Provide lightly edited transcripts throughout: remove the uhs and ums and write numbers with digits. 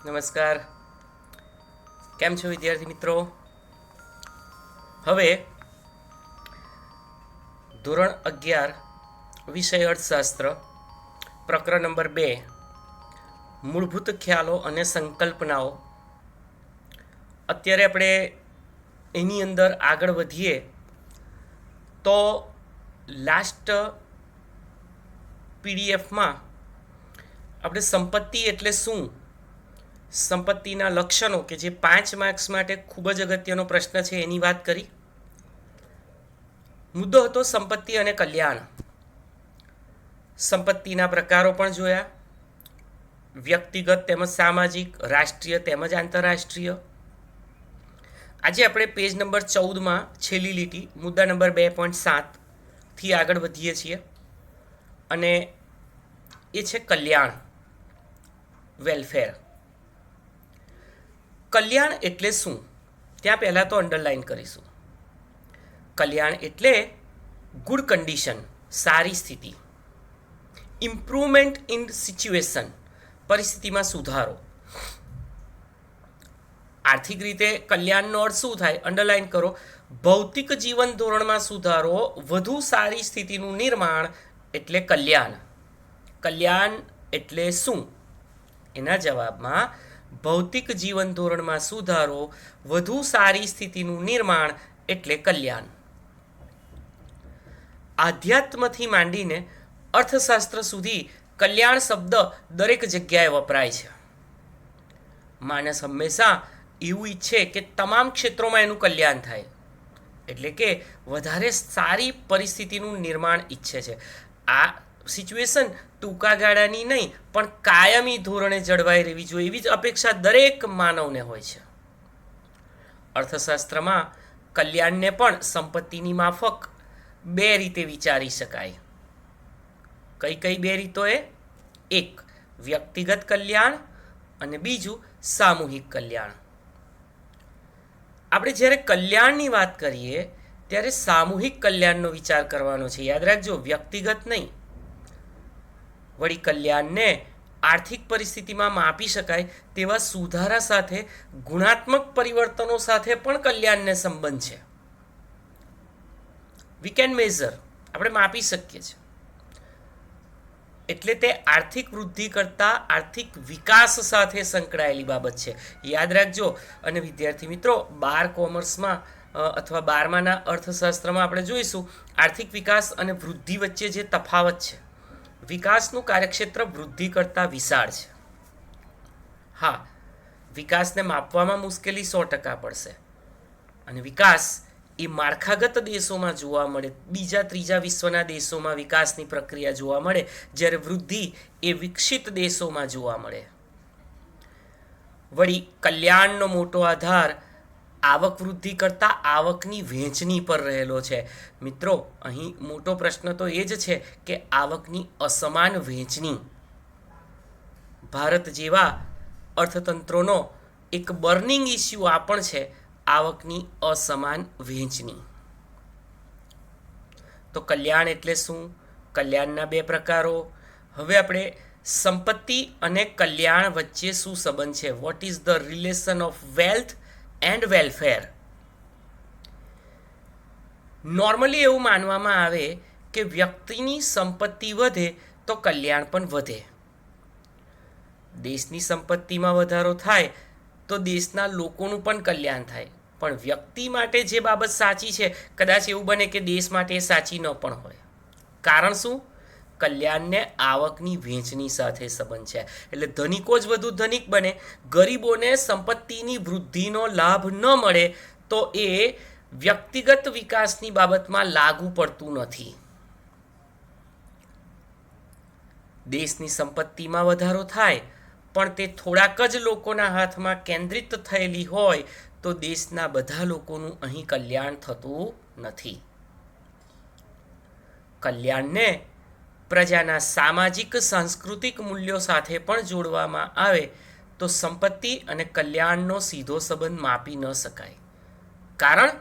નમસ્કાર. કેમ છો વિદ્યાર્થી મિત્રો? હવે ધોરણ 11 વિષય અર્થશાસ્ત્ર પ્રકરણ નંબર 2 મૂળભૂત ખ્યાલો અને સંકલ્પનાઓ. અત્યારે આપણે એની અંદર આગળ વધીએ તો લાસ્ટ પીડીએફમાં આપણે સંપત્તિ એટલે શું, સંપત્તિના લક્ષણો કે જે 5 માર્ક્સ માટે ખૂબ જ અગત્યનો પ્રશ્ન છે એની વાત કરી. મુદ્દો હતો સંપત્તિ અને કલ્યાણ. સંપત્તિના પ્રકારો પણ જોયા, વ્યક્તિગત તેમજ સામાજિક, રાષ્ટ્રીય તેમજ આંતરરાષ્ટ્રીય. આજે આપણે પેજ નંબર 14માં છેલ્લી લીટી મુદ્દા નંબર 2.7થી આગળ વધીએ છીએ અને એ છે કલ્યાણ, વેલફેર. કલ્યાણ એટલે શું ત્યાં પહેલાં તો અંડરલાઈન કરીશું. કલ્યાણ એટલે ગુડ કન્ડિશન, સારી સ્થિતિ. ઇમ્પ્રુવમેન્ટ ઇન સિચ્યુએશન, પરિસ્થિતિમાં સુધારો. આર્થિક રીતે કલ્યાણનો અર્થ શું થાય? અંડરલાઈન કરો. ભૌતિક જીવન ધોરણમાં સુધારો, વધુ સારી સ્થિતિનું નિર્માણ એટલે કલ્યાણ. કલ્યાણ એટલે શું? એના જવાબમાં ભૌતિક જીવન ધોરણમાં સુધારો, વધુ સારી સ્થિતિનું નિર્માણ એટલે કલ્યાણ. આધ્યાત્મથી માંડીને અર્થશાસ્ત્ર સુધી કલ્યાણ શબ્દ દરેક જગ્યાએ વપરાય છે. માણસ હંમેશા એવું ઈચ્છે કે તમામ ક્ષેત્રોમાં એનું કલ્યાણ થાય, એટલે કે વધારે સારી પરિસ્થિતિનું નિર્માણ ઈચ્છે છે. આ સિચ્યુએશન ટૂંકા ગાળાની નહીં પણ કાયમી ધોરણે જળવાઈ રહેવી જોઈએ એવી જ અપેક્ષા દરેક માનવને હોય છે. અર્થશાસ્ત્રમાં કલ્યાણને પણ સંપત્તિની માફક 2 રીતે વિચારી શકાય. કઈ કઈ 2 રીતો? એક વ્યક્તિગત કલ્યાણ અને બીજું સામૂહિક કલ્યાણ. આપણે જ્યારે કલ્યાણની વાત કરીએ ત્યારે સામૂહિક કલ્યાણનો વિચાર કરવાનો છે. યાદ રાખજો, વ્યક્તિગત નહીં. વળી કલ્યાણને આર્થિક પરિસ્થિતિમાં માપી શકાય તેવા સુધારા સાથે ગુણાત્મક પરિવર્તનો સાથે પણ કલ્યાણને સંબંધ છે. વી કેન મેઝર, આપણે માપી શકીએ છીએ. એટલે તે આર્થિક વૃદ્ધિ કરતાં આર્થિક વિકાસ સાથે સંકળાયેલી બાબત છે. યાદ રાખજો. અને વિદ્યાર્થી મિત્રો, 12 કોમર્સમાં અથવા 12માના અર્થશાસ્ત્રમાં આપણે જોઈશું આર્થિક વિકાસ અને વૃદ્ધિ વચ્ચે જે તફાવત છે. વિકાસનું કાર્યક્ષેત્ર વૃદ્ધિ કરતાં વિશાળ છે. હા, વિકાસને માપવામાં મુશ્કેલી 100% પડશે. અને વિકાસ એ માળખાગત દેશોમાં જોવા મળે, બીજા ત્રીજા વિશ્વના દેશોમાં વિકાસની પ્રક્રિયા જોવા મળે, જ્યારે વૃદ્ધિ એ વિકસિત દેશોમાં જોવા મળે. વળી કલ્યાણનો મોટો આધાર આવક વૃદ્ધિ કરતાં આવકની વહેંચણી પર રહેલો છે. મિત્રો, અહીં મોટો પ્રશ્ન તો એ જ છે કે આવકની અસમાન વહેંચણી ભારત જેવા અર્થતંત્રોનો એક બર્નિંગ ઇસ્યુ આ પણ છે, આવકની અસમાન વહેંચણી. તો કલ્યાણ એટલે શું? કલ્યાણના 2 પ્રકારો. હવે આપણે સંપત્તિ અને કલ્યાણ વચ્ચે શું સંબંધ છે? What is the relation of wealth and welfare? Normally એવું માનવામાં આવે કે વ્યક્તિની સંપત્તિ વધે તો કલ્યાણ પણ વધે. દેશની સંપત્તિમાં વધારો થાય તો દેશના લોકોનું પણ કલ્યાણ થાય. પણ વ્યક્તિ માટે જે બાબત સાચી છે, કદાચ એવું બને કે દેશ માટે એ સાચી ન પણ હોય. કારણ શું? કલ્યાણને આવકની વહેંચણી સાથે સંબંધ છે. એટલે ધનિકો જ વધુ ધનિક બને, ગરીબોને સંપત્તિની વૃદ્ધિનો લાભ ન મળે તો એ વ્યક્તિગત વિકાસની બાબતમાં લાગુ પડતું નથી. દેશની સંપત્તિમાં વધારો થાય પણ તે થોડાક જ લોકોના હાથમાં કેન્દ્રિત થયેલી હોય તો દેશના બધા લોકોનું અહીં કલ્યાણ થતું નથી. કલ્યાણને પ્રજાના સામાજિક સાંસ્કૃતિક મૂલ્યો સાથે પણ જોડવામાં આવે તો સંપત્તિ અને કલ્યાણનો સીધો સંબંધ માપી ન શકાય. કારણ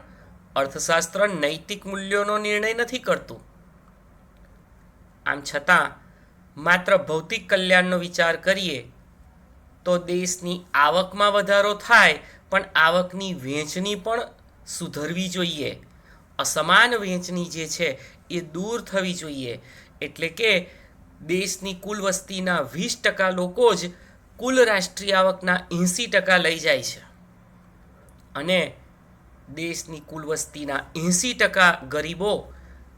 અર્થશાસ્ત્ર નૈતિક મૂલ્યોનો નિર્ણય નથી કરતું. આમ છતાં માત્ર ભૌતિક કલ્યાણનો વિચાર કરીએ તો દેશની આવકમાં વધારો થાય, પણ આવકની વહેંચણી પણ સુધરવી જોઈએ. અસમાન વહેંચણી જે છે એ દૂર થવી જોઈએ. એટલે કે દેશની કુલ વસ્તીના 20% લોકો જ કુલ રાષ્ટ્રીય આવકના 80% લઈ જાય છે, અને દેશની કુલ વસ્તીના 80% ગરીબો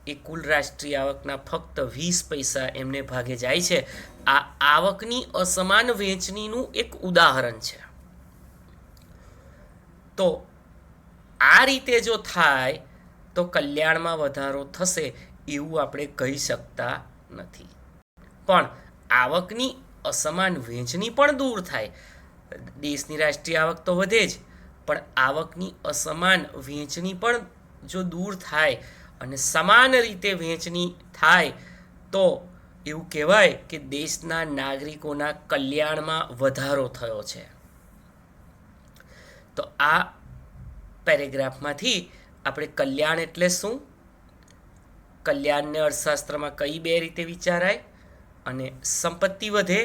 એ કુલ રાષ્ટ્રીય આવકના ફક્ત 20 પૈસા એમને ભાગે જાય છે. આ આવકની અસમાન વહેંચણીનું એક ઉદાહરણ છે. તો આ રીતે જો થાય તો કલ્યાણમાં વધારો થશે એવું આપણે કહી શકતા નથી. પણ આવકની અસમાન વહેંચણી પણ દૂર થાય. દેશની રાષ્ટ્રીય આવક તો વધે જ, પણ આવકની અસમાન વહેંચણી પણ જો દૂર થાય અને સમાન રીતે વહેંચણી થાય તો એવું કહેવાય કે દેશના નાગરિકોના કલ્યાણમાં વધારો થયો છે. તો આ પેરેગ્રાફમાંથી આપણે કલ્યાણ એટલે શું, કલ્યાણને અર્થશાસ્ત્રમાં કઈ બે રીતે વિચારાય, અને સંપત્તિ વધે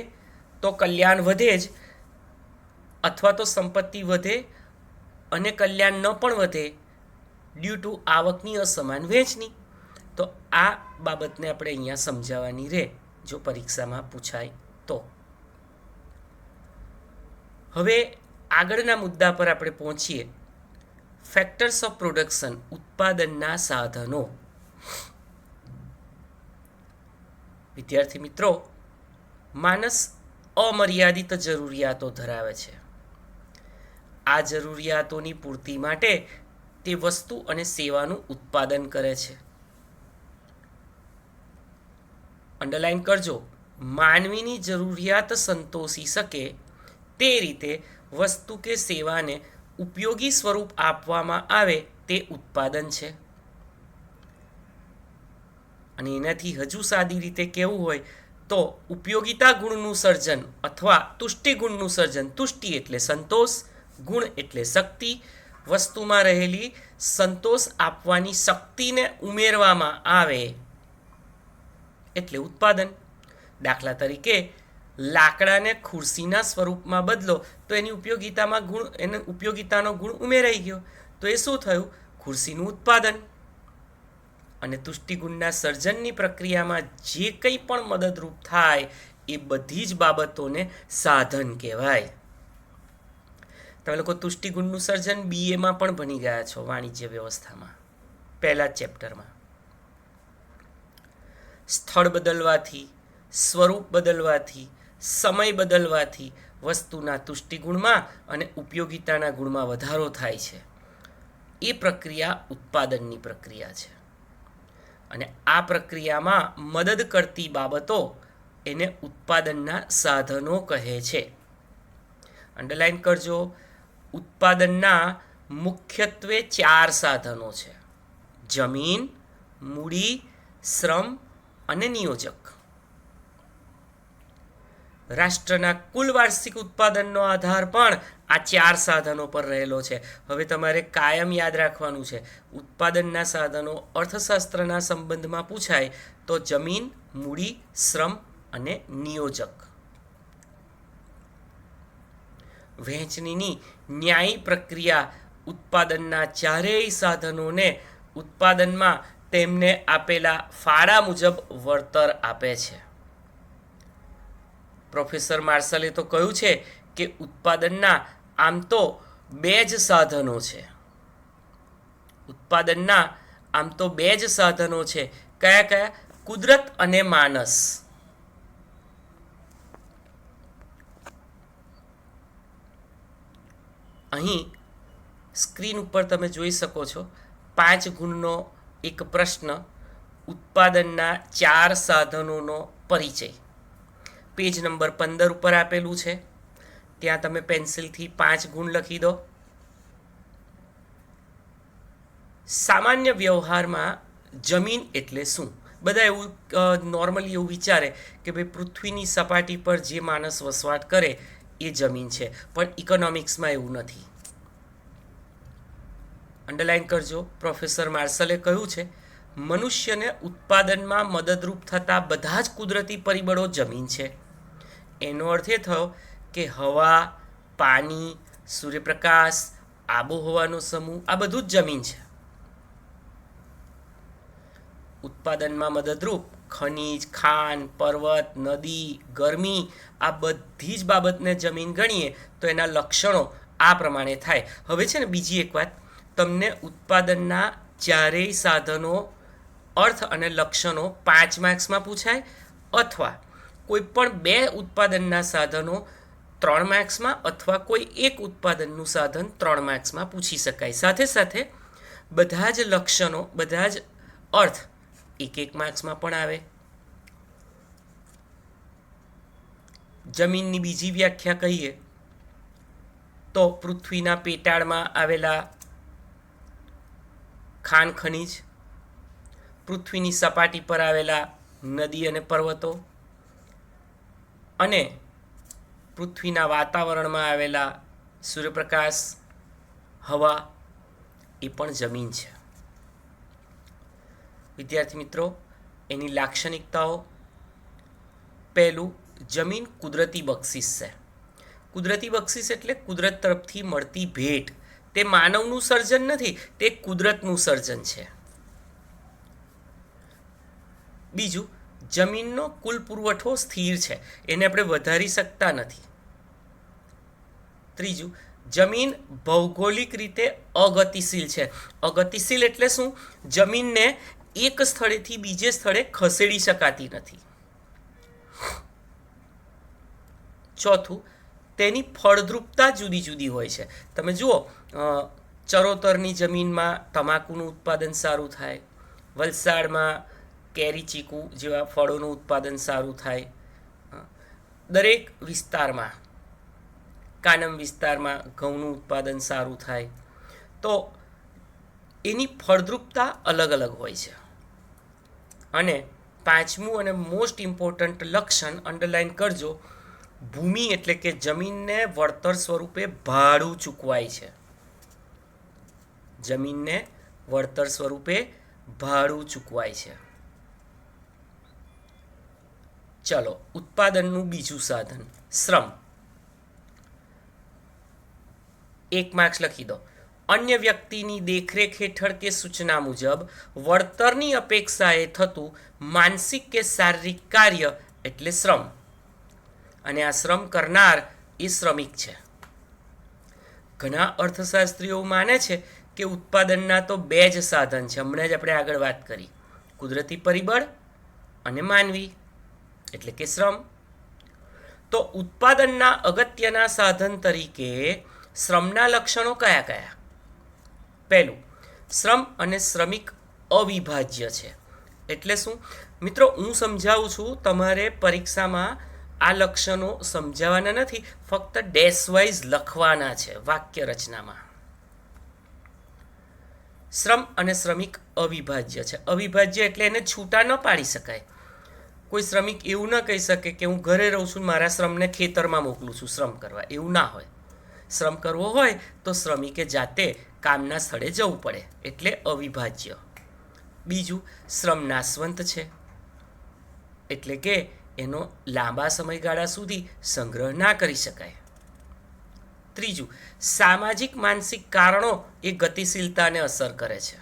તો કલ્યાણ વધે જ, અથવા તો સંપત્તિ વધે અને કલ્યાણ ન પણ વધે ડ્યુ ટુ આવકની અસમાન વહેંચણી. તો આ બાબતને આપણે અહીંયા સમજાવવાની રહે જો પરીક્ષામાં પૂછાય તો. હવે આગળના મુદ્દા પર આપણે પહોંચીએ. ફેક્ટર્સ ઓફ પ્રોડક્શન, ઉત્પાદનના સાધનો. વિદ્યાર્થી મિત્રો, માણસ અમર્યાદિત જરૂરિયાતો ધરાવે છે. આ જરૂરિયાતોની પૂર્તિ માટે તે વસ્તુ અને સેવાનું ઉત્પાદન કરે છે. અંડરલાઈન કરજો, માનવીની જરૂરિયાત સંતોષી શકે તે રીતે વસ્તુ કે સેવાને ઉપયોગી સ્વરૂપ આપવામાં આવે તે ઉત્પાદન છે. અને એનાથી હજુ સાદી રીતે કહેવું હોય તો ઉપયોગિતા ગુણનું સર્જન અથવા તુષ્ટિ ગુણનું સર્જન. તુષ્ટિ એટલે સંતોષ, ગુણ એટલે શક્તિ. વસ્તુમાં રહેલી સંતોષ આપવાની શક્તિને ઉમેરવામાં આવે એટલે ઉત્પાદન. દાખલા તરીકે લાકડાને ખુરશીના સ્વરૂપમાં બદલો તો એની ઉપયોગિતાનો ગુણ ઉમેરાઈ ગયો, તો એ શું થયું? ખુરશીનું ઉત્પાદન. અને તુષ્ટિગુણના સર્જનની પ્રક્રિયામાં જે કંઈ પણ મદદરૂપ થાય એ બધી જ બાબતોને સાધન કહેવાય. તમે લોકો તુષ્ટિગુણનું સર્જન BA માં પણ ભણી ગયા છો, વાણિજ્ય વ્યવસ્થામાં, પહેલા જ ચેપ્ટરમાં. સ્થળ બદલવાથી, સ્વરૂપ બદલવાથી, સમય બદલવાથી વસ્તુના તુષ્ટિગુણમાં અને ઉપયોગિતાના ગુણમાં વધારો થાય છે. એ પ્રક્રિયા ઉત્પાદનની પ્રક્રિયા છે. અને આ પ્રક્રિયામાં મદદ કરતી બાબતો એને ઉત્પાદનના સાધનો કહે છે. અંડરલાઈન કરજો, ઉત્પાદનના મુખ્યત્વે 4 સાધનો છે: જમીન, મૂડી, શ્રમ અને નિયોજક. રાષ્ટ્રના કુલ વાર્ષિક ઉત્પાદનનો આધાર પણ આ 4 સાધનો પર રહેલો છે. હવે તમારે કાયમ યાદ રાખવાનું છે, ઉત્પાદનના સાધનો અર્થશાસ્ત્રના સંબંધમાં પૂછાય તો જમીન, મૂડી, શ્રમ અને નિયોજક. વહેંચણીની ન્યાયી પ્રક્રિયા ઉત્પાદનના 4 સાધનોને ઉત્પાદનમાં તેમને આપેલા ફાળા મુજબ વળતર આપે છે. પ્રોફેસર માર્શલે તો કહ્યું છે કે ઉત્પાદનના આમ તો 2 જ સાધનો છે. ઉત્પાદનના આમ તો 2 જ સાધનો છે. કયા કયા? કુદરત અને માનસ. અહીં સ્ક્રીન ઉપર તમે જોઈ શકો છો 5 ગુણનો એક પ્રશ્ન, ઉત્પાદનના 4 સાધનોનો પરિચય. પેજ નંબર 15 ઉપર આપેલું છે. ત્યાં તમે પેન્સિલથી 5 ગુણ લખી દો. સામાન્ય વ્યવહારમાં જમીન એટલે શું? બધા એવું નોર્મલી એવું વિચારે કે ભાઈ પૃથ્વીની સપાટી પર જે માણસ વસવાટ કરે એ જમીન છે, પણ ઇકોનોમિક્સમાં એવું નથી. અંડરલાઈન કરજો, પ્રોફેસર માર્શલે કહ્યું છે મનુષ્યને ઉત્પાદનમાં મદદરૂપ થતા બધા જ કુદરતી પરિબળો જમીન છે. એનો અર્થ એ થયો કે હવા, પાણી, સૂર્યપ્રકાશ, આબોહવાનો સમૂહ આ બધું જ જમીન છે. ઉત્પાદનમાં મદદરૂપ ખનિજ, ખાન, પર્વત, નદી, ગરમી આ બધી જ બાબતને જમીન ગણીએ તો એના લક્ષણો આ પ્રમાણે થાય. હવે છે ને બીજી એક વાત, તમને ઉત્પાદનના ચારેય સાધનો, અર્થ અને લક્ષણો 5 માર્ક્સમાં પૂછાય, અથવા કોઈ પણ 2 ઉત્પાદનના સાધનો 3 માર્ક્સમાં, અથવા કોઈ એક ઉત્પાદનનું સાધન 3 માર્ક્સમાં પૂછી શકાય. સાથે સાથે બધા જ લક્ષણો, બધા જ અર્થ 1 માર્ક્સમાં પણ આવે. જમીનની બીજી વ્યાખ્યા કહીએ તો પૃથ્વીના પેટાળમાં આવેલા ખાન ખનિજ, પૃથ્વીની સપાટી પર આવેલા નદી અને પર્વતો, અને પૃથ્વીના વાતાવરણમાં આવેલા સૂર્યપ્રકાશ, હવા એ પણ જમીન છે. વિદ્યાર્થી મિત્રો, એની લાક્ષણિકતાઓ. પહેલું, જમીન કુદરતી બક્ષિસ છે. કુદરતી બક્ષિસ એટલે કુદરત તરફથી મળતી ભેટ. તે માનવનું સર્જન નથી, તે કુદરતનું સર્જન છે. બીજું, જમીનનો કુલ પુરવઠો સ્થિર છે, એને આપણે વધારી શકતા નથી. ત્રીજું, જમીન ભૌગોલિક રીતે અગતિશીલ છે. અગતિશીલ એટલે શું? જમીનને એક સ્થળેથી બીજે સ્થળે ખસેડી શકાતી નથી. ચોથું, તેની ફળદ્રુપતા જુદી જુદી હોય છે. તમે જુઓ, ચરોતરની જમીનમાં તમાકુનું ઉત્પાદન સારું થાય, વલસાડમાં કેરી, ચીકુ જેવા ફળોનું ઉત્પાદન સારું થાય. દરેક વિસ્તારમાં, કાનમ વિસ્તારમાં ઘઉંનું ઉત્પાદન સારું થાય. તો એની ફળદ્રુપતા અલગ અલગ હોય છે. અને પાંચમું અને મોસ્ટ ઇમ્પોર્ટન્ટ લક્ષણ અંડરલાઈન કરજો, ભૂમિ એટલે કે જમીનને વળતર સ્વરૂપે ભાડું ચૂકવાય છે. જમીનને વળતર સ્વરૂપે ભાડું ચૂકવાય છે. ચલો, ઉત્પાદનનું બીજું સાધન શ્રમ. 1 માર્ક્સ લખી દો. અન્ય વ્યક્તિની દેખરેખ હેઠળ કે સૂચના મુજબ વળતરની અપેક્ષાએ થતું માનસિક કે શારીરિક કાર્ય એટલે શ્રમ. અને આ શ્રમ કરનાર એ શ્રમિક છે. ઘણા અર્થશાસ્ત્રીઓ માને છે કે ઉત્પાદનના તો 2 જ સાધન છે. હમણાં જ આપણે આગળ વાત કરી, કુદરતી પરિબળ અને માનવી એટલે કે શ્રમ. તો ઉત્પાદનના અગત્યના સાધન તરીકે શ્રમના લક્ષણો કયા કયા? પહેલું, શ્રમ અને શ્રમિક અવિભાજ્ય છે. એટલે શું? મિત્રો, હું સમજાવું છું, તમારે પરીક્ષામાં આ લક્ષણો સમજાવવાના નથી, ફક્ત ડેશ વાઇઝ લખવાના છે વાક્ય રચનામાં. શ્રમ અને શ્રમિક અવિભાજ્ય છે. અવિભાજ્ય એટલે એને છૂટા ન પાડી શકાય. કોઈ શ્રમિક એવું ન કહી શકે કે હું ઘરે રહું છું, મારા શ્રમને ખેતરમાં મોકલું છું શ્રમ કરવા. એવું ના હોય. શ્રમ કરવો હોય તો શ્રમિકે જાતે કામના સ્થળે જવું પડે, એટલે અવિભાજ્ય. બીજું, શ્રમ નાશવંત છે, એટલે કે એનો લાંબા સમયગાળા સુધી સંગ્રહ ના કરી શકાય. ત્રીજું, સામાજિક માનસિક કારણો એ ગતિશીલતાને અસર કરે છે.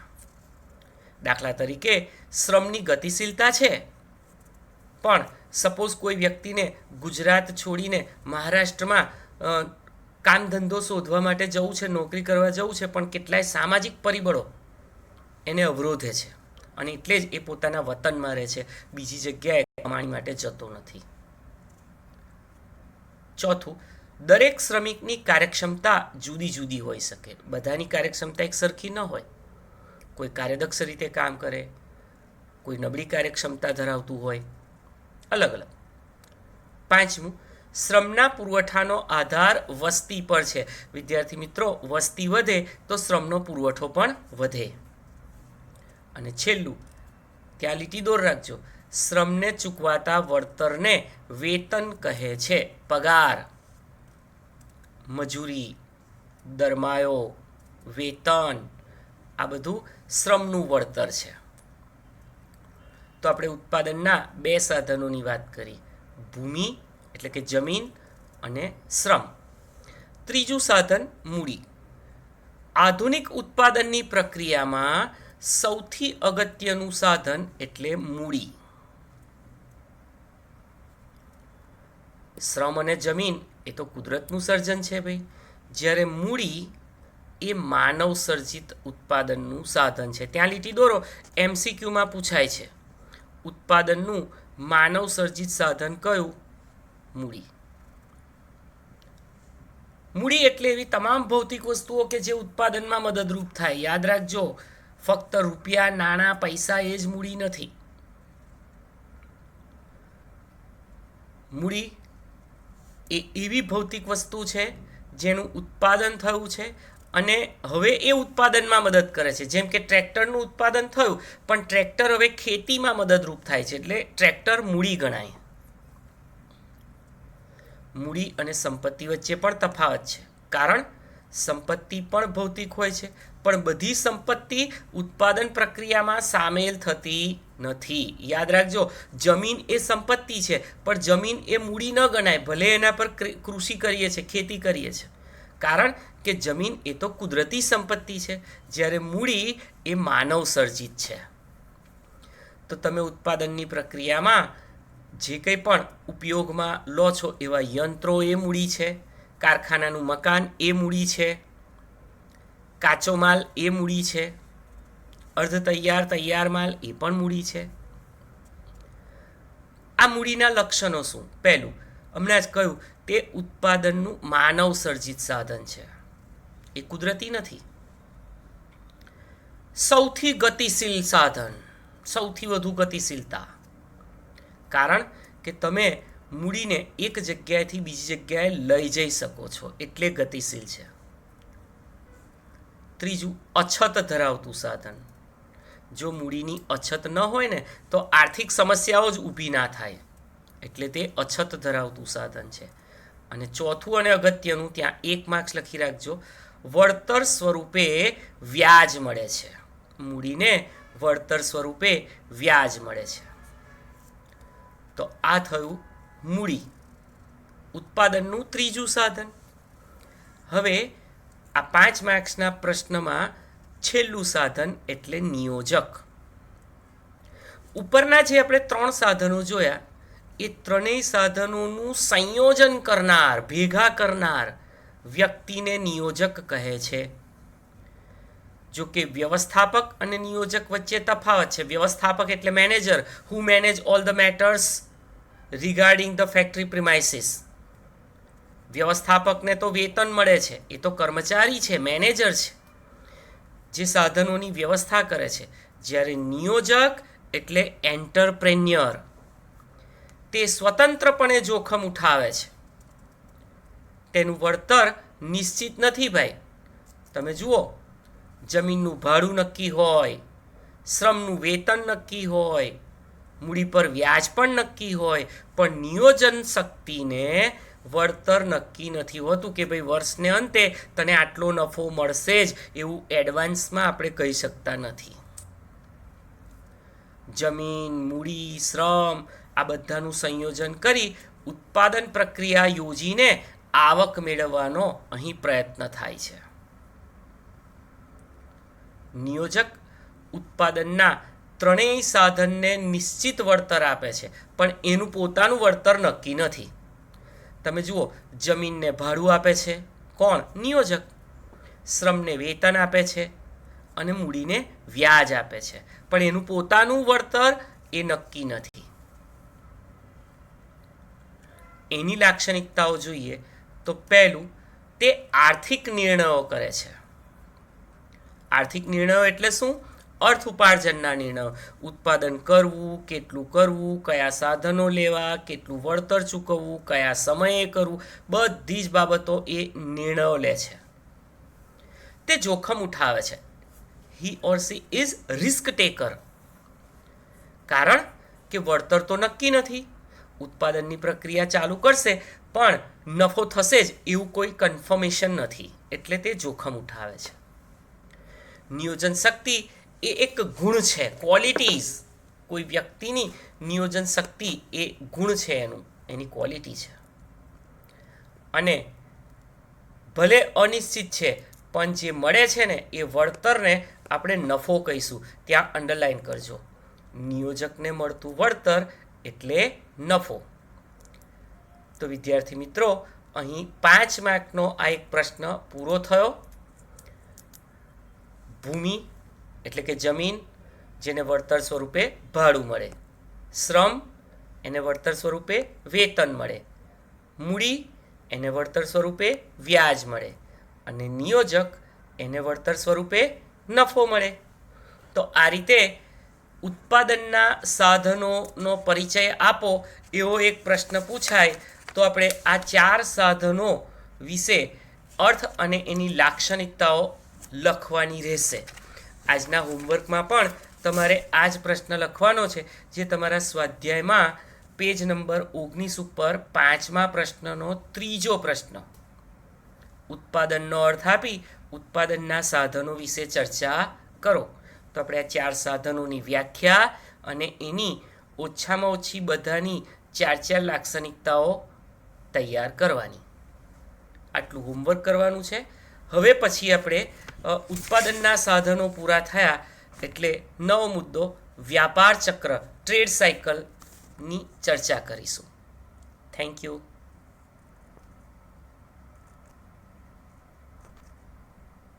દાખલા તરીકે, શ્રમની ગતિશીલતા છે, પણ સપોઝ કોઈ વ્યક્તિને ગુજરાત છોડીને મહારાષ્ટ્રમાં કામ ધંધો શોધવા માટે જવું છે, નોકરી કરવા જવું છે, પણ કેટલાય સામાજિક પરિબળો એને અવરોધે છે, અને એટલે જ એ પોતાના વતનમાં રહે છે, બીજી જગ્યાએ કમાણી માટે જતો નથી. ચોથું, દરેક શ્રમિકની કાર્યક્ષમતા જુદી જુદી હોઈ શકે. બધાની કાર્યક્ષમતા એક સરખી ન હોય. કોઈ કાર્યદક્ષ રીતે કામ કરે, કોઈ નબળી કાર્યક્ષમતા ધરાવતું હોય, અલગ અલગ. પાંચમું, શ્રમના પુરવઠાનો આધાર વસ્તી પર છે. વિદ્યાર્થી મિત્રો, વસ્તી વધે તો શ્રમનો પુરવઠો પણ વધે. અને છેલ્લું, ત્યાં લીટી દોર રાખજો, શ્રમને ચૂકવાતા વળતરને વેતન કહે છે. પગાર, મજૂરી, દરમાયો, વેતન આ બધું શ્રમનું વળતર છે. તો આપણે ઉત્પાદનના 2 સાધનોની વાત કરી, ભૂમિ એટલે કે જમીન અને શ્રમ. ત્રીજું સાધન મૂડી. આધુનિક ઉત્પાદનની પ્રક્રિયામાં સૌથી અગત્યનું સાધન એટલે મૂડી. શ્રમ અને જમીન એ તો કુદરતનું સર્જન છે ભાઈ, જ્યારે મૂડી એ માનવ સર્જિત ઉત્પાદનનું સાધન છે. ત્યાં લીટી દોરો, MCQમાં પૂછાય છે ઉત્પાદનનું માનવ સર્જિત સાધન કયું? મૂડી. મૂડી એટલે એવી તમામ ભૌતિક વસ્તુઓ કે જે ઉત્પાદનમાં મદદરૂપ થાય. યાદ રાખજો, ફક્ત રૂપિયા, નાણાં, પૈસા એ જ મૂડી નથી. મૂડી એ એવી ભૌતિક વસ્તુ છે જેનું ઉત્પાદન થયું છે અને હવે એ ઉત્પાદનમાં મદદ કરે છે. જેમ કે ટ્રેક્ટરનું ઉત્પાદન થયું, પણ ટ્રેક્ટર હવે ખેતીમાં મદદરૂપ થાય છે, એટલે ટ્રેક્ટર મૂડી ગણાય. મૂડી અને સંપત્તિ વચ્ચે પણ તફાવત છે, કારણ સંપત્તિ પણ ભૌતિક હોય છે, પણ બધી સંપત્તિ ઉત્પાદન પ્રક્રિયામાં સામેલ થતી નથી. યાદ રાખજો, જમીન એ સંપત્તિ છે, પણ જમીન એ મૂડી ન ગણાય, ભલે એના પર કૃષિ કરીએ છીએ, ખેતી કરીએ છીએ, કારણ કે જમીન એ તો કુદરતી સંપત્તિ છે, જ્યારે મૂડી એ માનવ સર્જિત છે. તો તમે ઉત્પાદનની પ્રક્રિયામાં જે કંઈ પણ ઉપયોગમાં લો છો એવા યંત્રો એ મૂડી છે, કારખાનાનું મકાન એ મૂડી છે, કાચો માલ એ મૂડી છે, અર્ધ તૈયાર તૈયાર માલ એ પણ મૂડી છે. આ મૂડીના લક્ષણો શું? પહેલું, હમણાં જ કહ્યું, તે ઉત્પાદનનું માનવ સર્જિત સાધન છે, એ કુદરતી નથી. સૌથી ગતિશીલ સાધન, સૌથી વધુ ગતિશીલતા, કારણ કે તમે મૂડીને એક જગ્યાએથી બીજી જગ્યાએ લઈ જઈ શકો છો, એટલે ગતિશીલ છે. ત્રીજું, અછત ધરાવતું સાધન. જો મૂડીની અછત ન હોય ને તો આર્થિક સમસ્યાઓ જ ઊભી ના થાય, એટલે તે અછત ધરાવતું સાધન છે. અને ચોથું અને અગત્યનું, ત્યાં 1 માર્ક્સ લખી રાખજો, વળતર સ્વરૂપે વ્યાજ મળે છે. મૂડીને વળતર સ્વરૂપે વ્યાજ મળે છે. તો આ થયું મૂડી, ઉત્પાદનનું ત્રીજું સાધન. હવે આ 5 માર્ક્સના પ્રશ્નમાં છેલ્લું સાધન એટલે નિયોજક. ઉપરના જે આપણે 3 સાધનો જોયા, એ ત્રણેય સાધનોનું સંયોજન કરનાર, ભેગા કરનાર વ્યક્તિને નિયોજક કહે છે. જો કે વ્યવસ્થાપક અને નિયોજક વચ્ચે તફાવત છે. વ્યવસ્થાપક એટલે manager, who manage all the matters regarding the factory premises. વ્યવસ્થાપકને તો વેતન મળે છે, એ તો કર્મચારી છે, મેનેજર છે, જે સાધનોની વ્યવસ્થા કરે છે. જ્યારે નિયોજક એટલે એન્ટરપ્રેન્યોર, તે સ્વતંત્રપણે જોખમ ઉઠાવે છે. તેનું વળતર નિશ્ચિત નથી ભાઈ. તમે જુઓ, જમીનનું ભાડું નક્કી હોય, શ્રમનું વેતન નક્કી હોય, મૂડી પર વ્યાજ પણ નક્કી હોય, પણ નિયોજન શક્તિને વળતર નક્કી નથી હોતું કે ભાઈ વર્ષને અંતે તને આટલો નફો મળશે જ, એવું એડવાન્સમાં આપણે કહી શકતા નથી. જમીન, મૂડી, શ્રમ આ બધાનું સંયોજન કરી ઉત્પાદન પ્રક્રિયા યોજીને આવક મેળવવાનો અહીં પ્રયત્ન થાય છે. નિયોજક ઉત્પાદનના ત્રણેય સાધનને નિશ્ચિત વળતર આપે છે, પણ એનું પોતાનું વળતર નક્કી નથી. તમે જુઓ, જમીનને ભાડું આપે છે કોણ? નિયોજક. શ્રમને વેતન આપે છે અને મૂડીને વ્યાજ આપે છે, પણ એનું પોતાનું વળતર એ નક્કી નથી. એની લાક્ષણિકતાઓ જોઈએ તો પહેલું, તે આર્થિક નિર્ણયો કરે છે. આર્થિક નિર્ણયો એટલે શું? અર્થ ઉપાર્જનના નિર્ણયો. ઉત્પાદન કરવું, કેટલું કરવું, કયા સાધનો લેવા, કેટલું વળતર ચૂકવવું, કયા સમયે કરવું, બધી જ બાબતો એ નિર્ણયો લે છે. તે જોખમ ઉઠાવે છે. હી ઓર સી ઇઝ રિસ્ક ટેકર. કારણ કે વળતર તો નક્કી નથી. ઉત્પાદનની પ્રક્રિયા ચાલુ કરશે પણ નફો થશે જ એવું કોઈ કન્ફર્મેશન નથી, એટલે તે જોખમ ઉઠાવે છે. નિયોજન શક્તિ એ એક ગુણ છે, ક્વોલિટીઝ. કોઈ વ્યક્તિની નિયોજન શક્તિ એ ગુણ છે, એની ક્વોલિટી છે. અને ભલે અનિશ્ચિત છે પણ જે મળે છે ને એ વળતરને આપણે નફો કહીશું. ત્યાં અંડરલાઈન કરજો. નિયોજકને મળતું વળતર એટલે નફો. તો વિદ્યાર્થી મિત્રો, અહીં 5 માર્કનો આ એક પ્રશ્ન પૂરો થયો. ભૂમિ એટલે કે જમીન, જેને વળતર સ્વરૂપે ભાડું મળે. શ્રમ, એને વળતર સ્વરૂપે વેતન મળે. મૂડી, એને વળતર સ્વરૂપે વ્યાજ મળે. અને નિયોજક, એને વળતર સ્વરૂપે નફો મળે. તો આ રીતે ઉત્પાદનના સાધનોનો પરિચય આપો એવો એક પ્રશ્ન પૂછાય તો આપણે આ 4 સાધનો વિશે અર્થ અને એની લાક્ષણિકતાઓ લખવાની રહેશે. આજના હોમવર્કમાં પણ તમારે આ જ પ્રશ્ન લખવાનો છે, જે તમારા સ્વાધ્યાયમાં પેજ નંબર 19 ઉપર 5મા પ્રશ્નનો 3જો પ્રશ્ન. ઉત્પાદનનો અર્થ આપી ઉત્પાદનના સાધનો વિશે ચર્ચા કરો. તો આપણે આ 4 સાધનોની વ્યાખ્યા અને એની ઓછામાં ઓછી બધાની 4 લાક્ષણિકતાઓ તૈયાર કરવાની. આટલું હોમવર્ક કરવાનું છે. હવે પછી આપણે ઉત્પાદનના સાધનો પૂરા થયા એટલે નવો મુદ્દો વ્યાપાર ચક્ર, ટ્રેડ સાયકલની ચર્ચા કરીશું. Thank you.